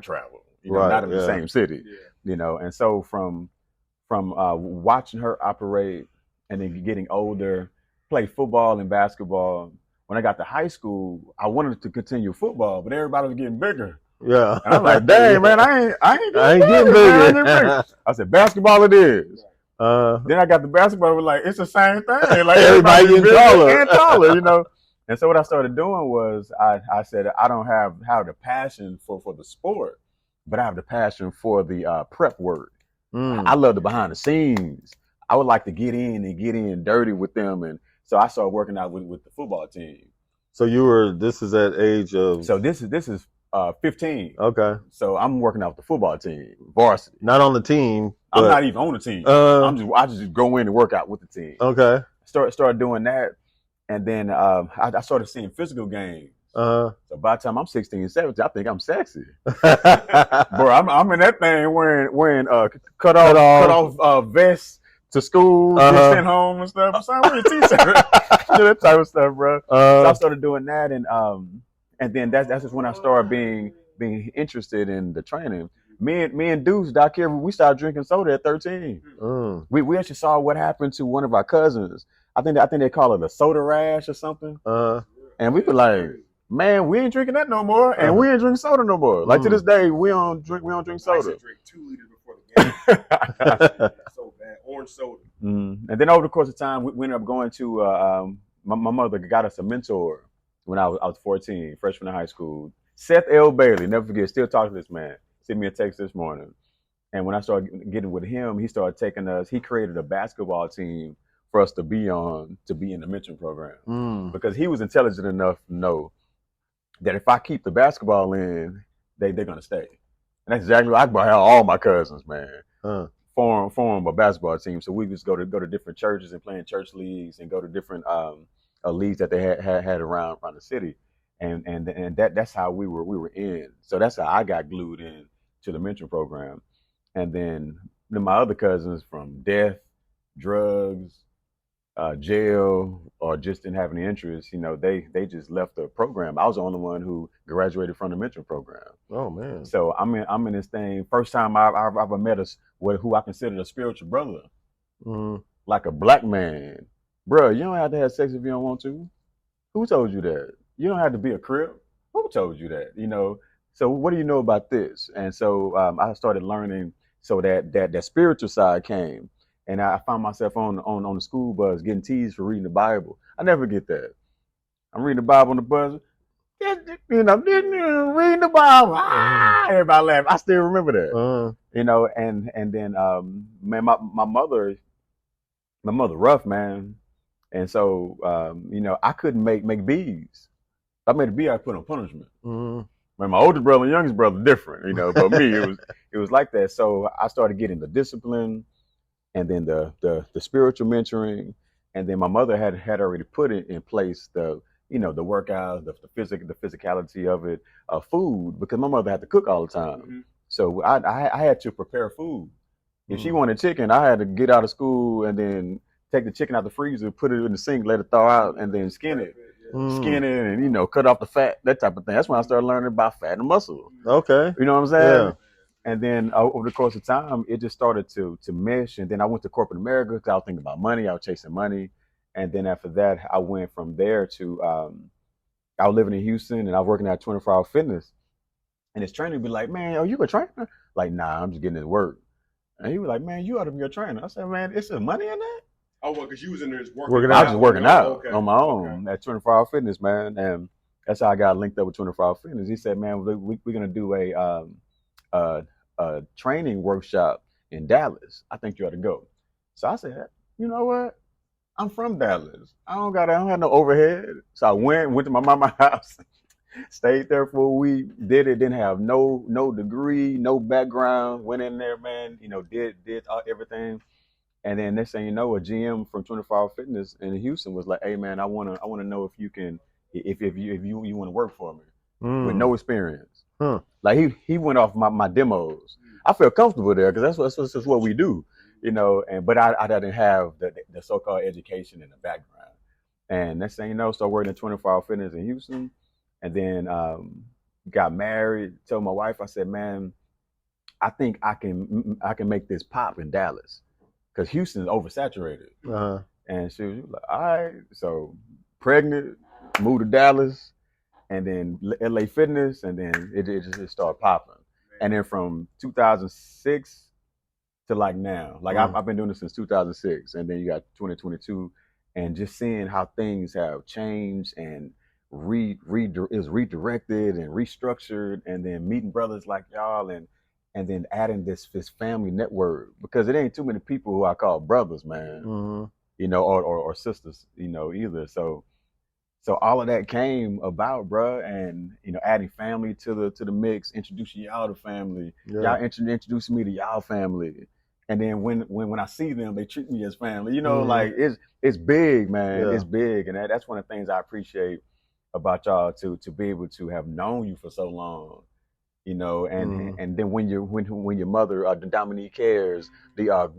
[SPEAKER 3] not in the same city, And so from watching her operate and then getting older, play football and basketball. When I got to high school, I wanted to continue football, but everybody was getting bigger.
[SPEAKER 2] Yeah.
[SPEAKER 3] And I'm like, dang, man, I ain't getting bigger. I said, basketball it is. Then I got the basketball, was like, it's the same thing. Like,
[SPEAKER 2] everybody getting taller,
[SPEAKER 3] And so what I started doing was I said, I don't have the passion for the sport, but I have the passion for the prep work. I love the behind the scenes. I would like to get in dirty with them. And so I started working out with the football team.
[SPEAKER 2] So this is at age of?
[SPEAKER 3] So this is 15.
[SPEAKER 2] Okay.
[SPEAKER 3] So I'm working out with the football team, varsity.
[SPEAKER 2] Not on the team.
[SPEAKER 3] I'm not even on the team. I just go in and work out with the team.
[SPEAKER 2] Okay.
[SPEAKER 3] Started doing that, and then I started seeing physical gains
[SPEAKER 2] So
[SPEAKER 3] by the time I'm 16, 17, I think I'm sexy. Bro, I'm in that thing wearing cut off vests to school, get sent home and stuff. So I'm wearing a t-shirt. That type of stuff, bro. So I started doing that, and then that's just when I started being interested in the training. Me and Deuce, Doc here, we started drinking soda at 13. We actually saw what happened to one of our cousins. I think they call it a soda rash or something. And we were like, man, we ain't drinking that no more, and we ain't drinking soda no more. Like to this day, we don't drink soda.
[SPEAKER 1] I used to drink 2 liters before the game. So bad, orange soda.
[SPEAKER 3] And then over the course of time, we ended up going to my mother got us a mentor when I was 14, freshman in high school. Seth L. Bailey, never forget, still talk to this man. Sent me a text this morning. And when I started getting with him, he started taking us, he created a basketball team for us to be in the mentoring program. Because he was intelligent enough to know that if I keep the basketball in, they're going to stay. And that's exactly what I brought out all my cousins, man. Form a basketball team. So we just go to different churches and play in church leagues and go to different leagues that they had around the city. And that's how we were in. So that's how I got glued in to the mentoring program. And then my other cousins, from death, drugs, jail, or just didn't have any interest, they just left the program. I was the only one who graduated from the mentoring program.
[SPEAKER 2] Oh man!
[SPEAKER 3] So I'm in this thing. First time I ever met who I considered a spiritual brother, like a black man. Bro, you don't have to have sex if you don't want to. Who told you that? You don't have to be a crip. Who told you that? So what do you know about this? And so I started learning. So that spiritual side came, and I found myself on the school bus getting teased for reading the Bible. I never get that. I'm reading the Bible on the bus. Didn't read the Bible. Everybody laughed. I still remember that. And then man, my mother rough, man. And so I couldn't make beads. If I made a bead, I put on punishment. Man, my older brother and youngest brother different, but me it was like that. So I started getting the discipline, and then the spiritual mentoring, and then my mother had already put it in place, the workout, the physicality of it, food, because my mother had to cook all the time. So I had to prepare food. If she wanted chicken, I had to get out of school and then take the chicken out the freezer, put it in the sink, let it thaw out, and then skin it. Skin it and cut off the fat, that type of thing. That's when I started learning about fat and muscle.
[SPEAKER 2] Okay.
[SPEAKER 3] You know what I'm saying?
[SPEAKER 2] Yeah.
[SPEAKER 3] And then over the course of time, it just started to mesh. And then I went to corporate America because I was thinking about money. I was chasing money. And then after that, I went from there to I was living in Houston, and I was working at 24-hour fitness. And his trainer would be like, man, are you a trainer? Like, nah, I'm just getting into work. And he was like, man, you ought to be a trainer. I said, man, is there money in that?
[SPEAKER 1] Oh, well, because you was in there
[SPEAKER 3] working out. I was just working out on my own at 24-hour fitness, man. And that's how I got linked up with 24-hour fitness. He said, man, we're going to do a training workshop in Dallas. I think you ought to go. So I said, you know what? I'm from Dallas. I don't have no overhead. So I went to my mama's house, stayed there for a week, did it, didn't have no degree, no background, went in there, man, did everything. And then next thing you know, a GM from 24-hour fitness in Houston was like, hey man, I wanna know if you can, if you want to work for me with no experience. Like he went off my demos. I feel comfortable there because that's what we do. But I didn't have the so-called education in the background. And next thing you know, started working at 24-hour fitness in Houston, and then got married. Told my wife, I said, man, I think I can make this pop in Dallas because Houston is oversaturated. And she was like, all right. So pregnant, moved to Dallas, and then LA Fitness, and then it just started popping. And then from 2006 to like now, like I've been doing this since 2006, and then you got 2022, and just seeing how things have changed and is redirected and restructured, and then meeting brothers like y'all, and then adding this family network, because it ain't too many people who I call brothers, man, or sisters, either. So all of that came about, bro, and adding family to the mix, introducing y'all to family, y'all introducing me to y'all family. And then when I see them, they treat me as family. Like it's big, man. Yeah. It's big, and that's one of the things I appreciate about y'all to be able to have known you for so long, you know, and then when your mother, Dominique Cares, the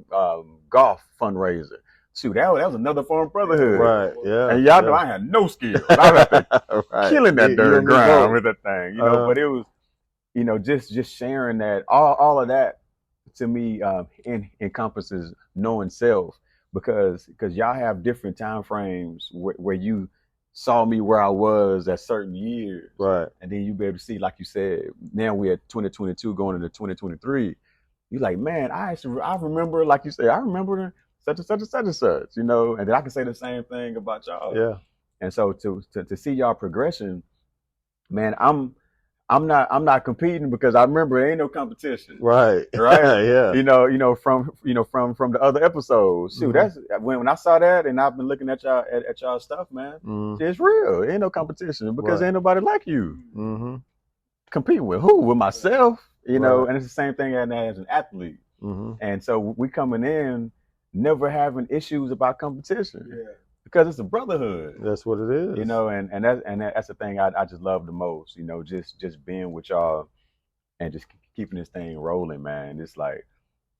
[SPEAKER 3] golf fundraiser. Shoot, that was another form of brotherhood.
[SPEAKER 2] Right, yeah.
[SPEAKER 3] And y'all know I had no skills. I was killing that dirt ground with that thing, you know, but it was, you know, just sharing that, all of that to me encompasses knowing self, because y'all have different time frames where you saw me where I was at certain years.
[SPEAKER 2] Right.
[SPEAKER 3] And then you be able to see, like you said, now we're at 2022 going into 2023. You're like, man, I remember, like you said, I remember such and such and such and such, you know, and then I can say the same thing about y'all.
[SPEAKER 2] Yeah.
[SPEAKER 3] And so to see y'all progression, man, I'm not competing because I remember there ain't no competition.
[SPEAKER 2] Right.
[SPEAKER 3] Right.
[SPEAKER 2] Yeah.
[SPEAKER 3] You know, from the other episodes. Shoot, that's when I saw that, and I've been looking at y'all stuff, man. It's real. There ain't no competition because ain't nobody like you. Competing with who? With myself. You know, and it's the same thing as an athlete. And so we coming in never having issues about competition. Yeah. Because it's a brotherhood.
[SPEAKER 2] That's what it is.
[SPEAKER 3] You know, and that's the thing I just love the most, you know, just being with y'all and just keeping this thing rolling, man. It's like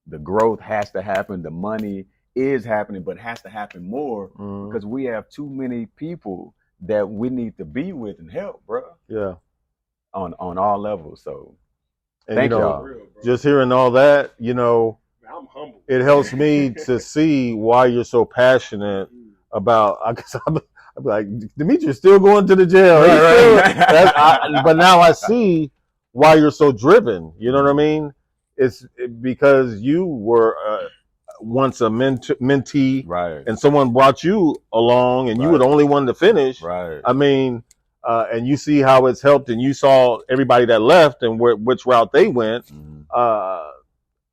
[SPEAKER 3] the growth has to happen, the money is happening, but it has to happen more because we have too many people that we need to be with and help, bro.
[SPEAKER 2] Yeah.
[SPEAKER 3] On all levels. So
[SPEAKER 2] thank y'all. Just hearing all that, you know,
[SPEAKER 1] I'm humble.
[SPEAKER 2] It helps me to see why you're so passionate about. I guess I'm like, Demetrius still going to the jail, right. But now I see why you're so driven. You know what I mean? It's because you were once a mentee,
[SPEAKER 3] right? And
[SPEAKER 2] someone brought you along, and you were the only one to finish,
[SPEAKER 3] right?
[SPEAKER 2] I mean, and you see how it's helped, and you saw everybody that left and which route they went.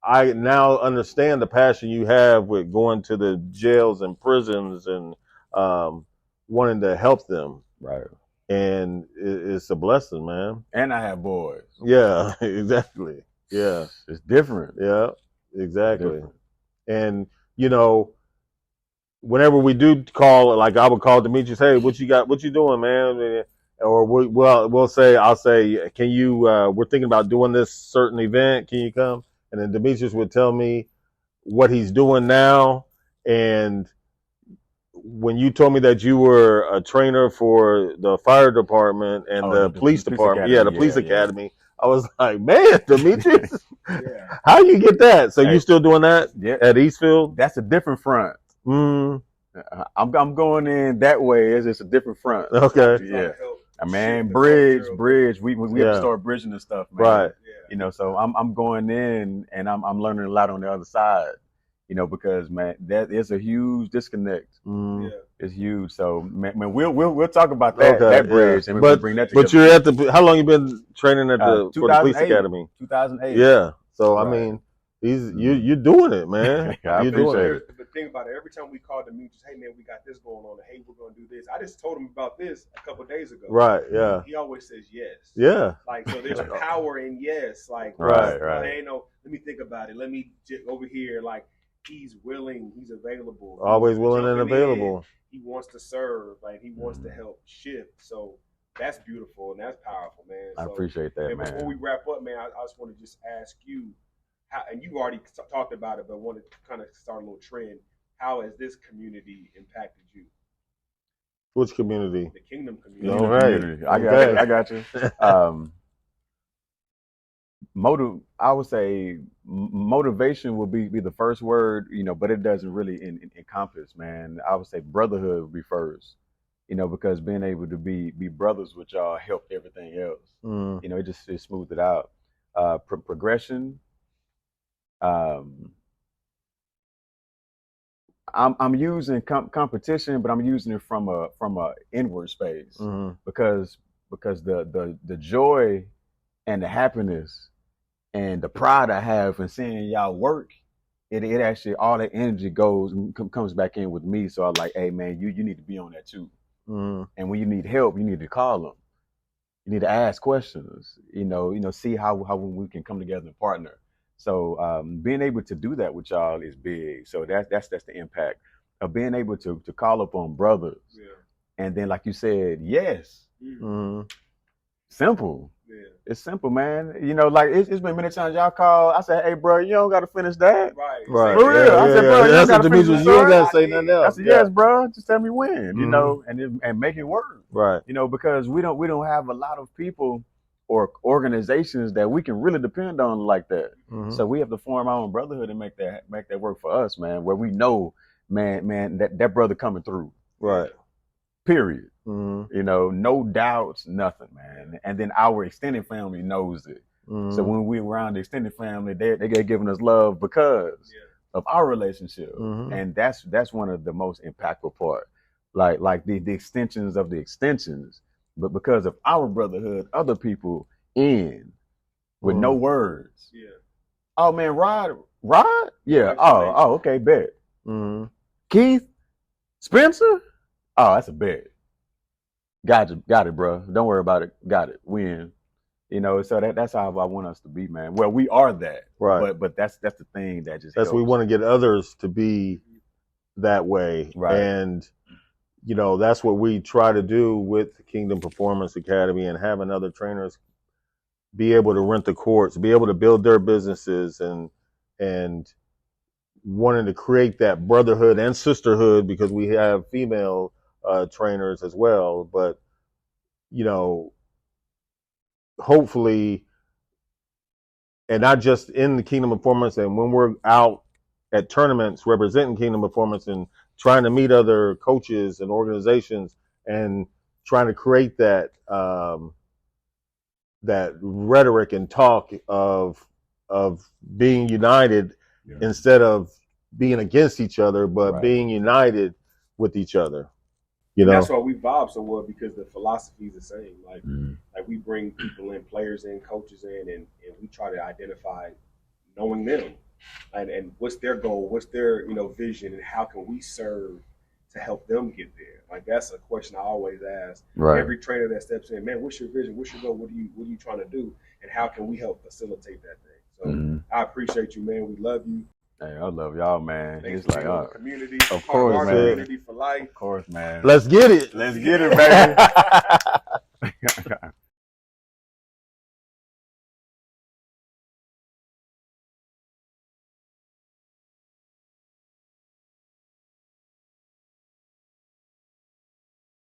[SPEAKER 2] I now understand the passion you have with going to the jails and prisons and wanting to help them.
[SPEAKER 3] Right.
[SPEAKER 2] And it's a blessing, man.
[SPEAKER 3] And I have boys.
[SPEAKER 2] Yeah, exactly. Yeah.
[SPEAKER 3] It's different.
[SPEAKER 2] Yeah, exactly. And, you know, whenever we do call, like I would call Demetrius, hey, what you got? What you doing, man? Or I'll say, can you, we're thinking about doing this certain event. Can you come? And then Demetrius would tell me what he's doing now. And when you told me that you were a trainer for the fire department and the police department, the police academy, I was like, man, Demetrius, how you get that? So you still doing that at Eastfield?
[SPEAKER 3] That's a different front. I'm going in that way. It's a different front.
[SPEAKER 2] Okay.
[SPEAKER 3] Yeah. Man, bridge. We have to start bridging this stuff, man.
[SPEAKER 2] Right.
[SPEAKER 3] You know, so I'm going in and I'm learning a lot on the other side. You know, because man, that is a huge disconnect. It's huge. So man, we'll talk about that bridge and we'll bring that together.
[SPEAKER 2] But you're at the. How long you been training at for the police academy?
[SPEAKER 3] 2008.
[SPEAKER 2] Yeah. So I mean, you're doing it, man.
[SPEAKER 3] You're doing it.
[SPEAKER 1] The thing about it, every time we call Demetrius, hey man, we got this going on. Hey, we're gonna do this. I just told him about this a couple of days ago.
[SPEAKER 2] Right. Yeah.
[SPEAKER 1] He always says yes.
[SPEAKER 2] Yeah.
[SPEAKER 1] Like so, there's power in yes. Like
[SPEAKER 3] right.
[SPEAKER 1] Ain't no. Let me think about it. Let me over here. Like he's willing. He's available.
[SPEAKER 2] Always willing and available.
[SPEAKER 1] He wants to serve. Like he wants to help shift. So that's beautiful and that's powerful, man.
[SPEAKER 3] I appreciate that, man.
[SPEAKER 1] Before we wrap up, man, I just want to just ask you. And you already talked about it, but I wanted to kind of start a little trend. How has this community impacted you?
[SPEAKER 2] Which community?
[SPEAKER 1] The Kingdom community.
[SPEAKER 2] All right.
[SPEAKER 3] I got you. I would say motivation would be the first word, you know, but it doesn't really encompass, man. I would say brotherhood would be first, you know, because being able to be brothers with y'all helped everything else. You know, it smoothed it out. Progression. I'm using competition, but I'm using it from a inward space because the joy and the happiness and the pride I have in seeing y'all work, it actually all that energy comes back in with me. So I'm like, hey man, you need to be on that too. And when you need help, you need to call them. You need to ask questions. You know, see how we can come together and partner. So being able to do that with y'all is big. So that's the impact of being able to call upon brothers. Yeah. And then, like you said, yes, Simple.
[SPEAKER 1] Yeah.
[SPEAKER 3] It's simple, man. You know, like it's been many times y'all call. I said, "Hey, bro, you don't got to finish that."
[SPEAKER 1] Right.
[SPEAKER 3] For real. I said, "Bro, you don't got to finish
[SPEAKER 2] You don't got to say nothing else."
[SPEAKER 3] I said, "Yes, bro. Just tell me when." You know, and make it work.
[SPEAKER 2] Right.
[SPEAKER 3] You know, because we don't have a lot of people or organizations that we can really depend on like that. So we have to form our own brotherhood and make that work for us, man. Where we know, man, that brother coming through.
[SPEAKER 2] Right.
[SPEAKER 3] Period. You know, no doubts, nothing, man. And then our extended family knows it. So when we're around the extended family, they get giving us love because of our relationship. And that's one of the most impactful part. Like the extensions of the extensions, but because of our brotherhood, other people in with no words.
[SPEAKER 1] Yeah.
[SPEAKER 3] Oh man, Rod? Yeah. Oh, okay, bet. Keith? Spencer? Oh, that's a bet. Got it, bro. Don't worry about it. Got it. Win. You know, so that's how I want us to be, man. Well, we are that,
[SPEAKER 2] right?
[SPEAKER 3] But that's the thing that just
[SPEAKER 2] we want to get others to be that way,
[SPEAKER 3] right?
[SPEAKER 2] And you know, that's what we try to do with Kingdom Performance Academy, and having other trainers be able to rent the courts, be able to build their businesses, and wanting to create that brotherhood and sisterhood, because we have female trainers as well. But you know, hopefully, and not just in the Kingdom Performance, and when we're out at tournaments representing Kingdom Performance and trying to meet other coaches and organizations and trying to create that that rhetoric and talk of being united, instead of being against each other, but being united with each other. You know,
[SPEAKER 1] that's why we vibe so well, because the philosophy is the same. Like we bring people in, players in, coaches in, and we try to identify knowing them and what's their goal, what's their vision, and how can we serve to help them get there. Like that's a question I always ask every trainer that steps in. Man, what's your vision? What's your goal? What are you trying to do? And how can we help facilitate that thing? So I appreciate you, man. We love you.
[SPEAKER 3] Hey, I love y'all, man.
[SPEAKER 1] Thanks
[SPEAKER 3] It's
[SPEAKER 1] like community,
[SPEAKER 3] of course, man.
[SPEAKER 1] Community for life.
[SPEAKER 3] Of course, man.
[SPEAKER 2] Let's get it.
[SPEAKER 3] Let's get it, baby.